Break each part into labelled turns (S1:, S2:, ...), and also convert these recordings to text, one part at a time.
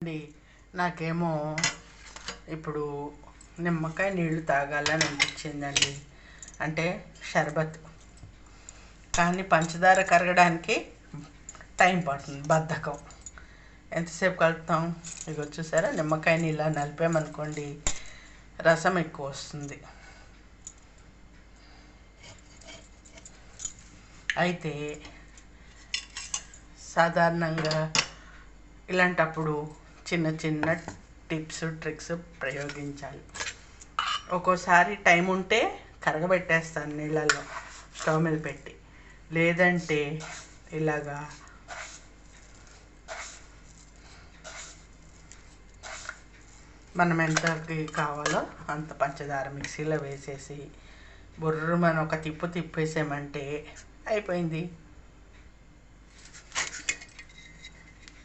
S1: అండి నాకేమో ఇప్పుడు నిమ్మకాయ నీళ్ళు తాగాలని అనిపించిందండి. అంటే షర్బత్. కానీ పంచదార కరగడానికి టైం పడుతుంది, బద్ధకం. ఎంతసేపు కలుపుతాం? ఇక చూసారా, నిమ్మకాయ నీళ్ళ నలిపామనుకోండి రసం ఎక్కువ వస్తుంది. అయితే సాధారణంగా ఇలాంటప్పుడు చిన్న చిన్న టిప్స్ ట్రిక్స్ ప్రయోగించాలి. ఒక్కోసారి టైం ఉంటే కరగబెట్టేస్తాను నీళ్ళల్లో, స్టవ్ మీద పెట్టి. లేదంటే ఇలాగా మనం ఎంతకి కావాలో అంత పంచదార మిక్సీలో వేసేసి బుర్రమని ఒక తిప్పేసామంటే అయిపోయింది.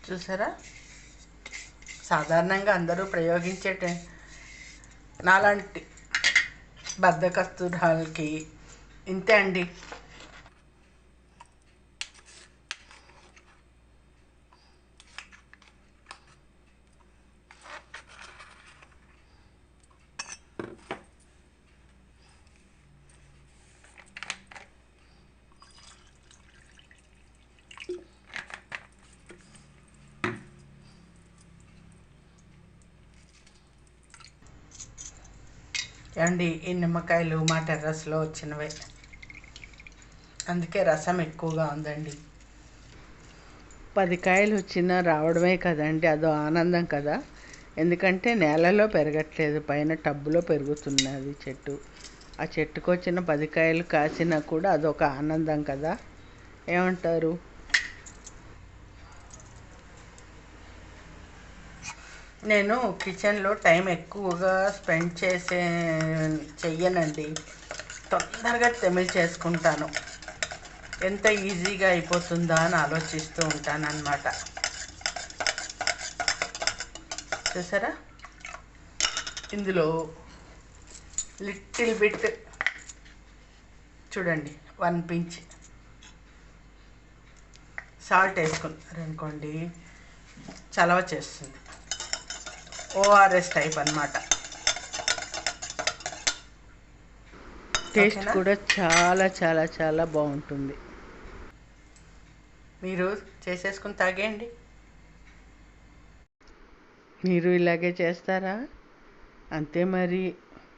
S1: చూసారా, సాధారణంగా అందరూ ప్రయోగించే నాలాంటి బద్ధకస్తురాలకి ఇంతే అండి. ఏమండి, ఈ నిమ్మకాయలు మా టెర్రస్లో వచ్చినవే, అందుకే రసం ఎక్కువగా ఉందండి. 10 కాయలు వచ్చినా రావడమే కదండి, అదో ఆనందం కదా. ఎందుకంటే నేలలో పెరగట్లేదు, పైన టబ్బులో పెరుగుతున్నది చెట్టు. ఆ చెట్టుకు వచ్చిన 10 కాయలు కాసినా కూడా అదొక ఆనందం కదా. ఏమంటారు? నేను కిచెన్లో టైం ఎక్కువగా స్పెండ్ చెయ్యనండి. తొందరగా తెమిలి చేసుకుంటాను. ఎంత ఈజీగా అయిపోతుందా అని ఆలోచిస్తూ ఉంటానన్నమాట. చూసారా, ఇందులో లిటిల్ బిట్ చూడండి, 1 పించ్ సాల్ట్ వేసుకున్నారనుకోండి, చలవ చేస్తుంది. ఓఆర్ఎస్ టైప్ అన్నమాట. టేస్ట్ కూడా చాలా చాలా చాలా బాగుంటుంది. మీరు చేసేసుకుని తాగేయండి. మీరు ఇలాగే చేస్తారా? అంతే మరి.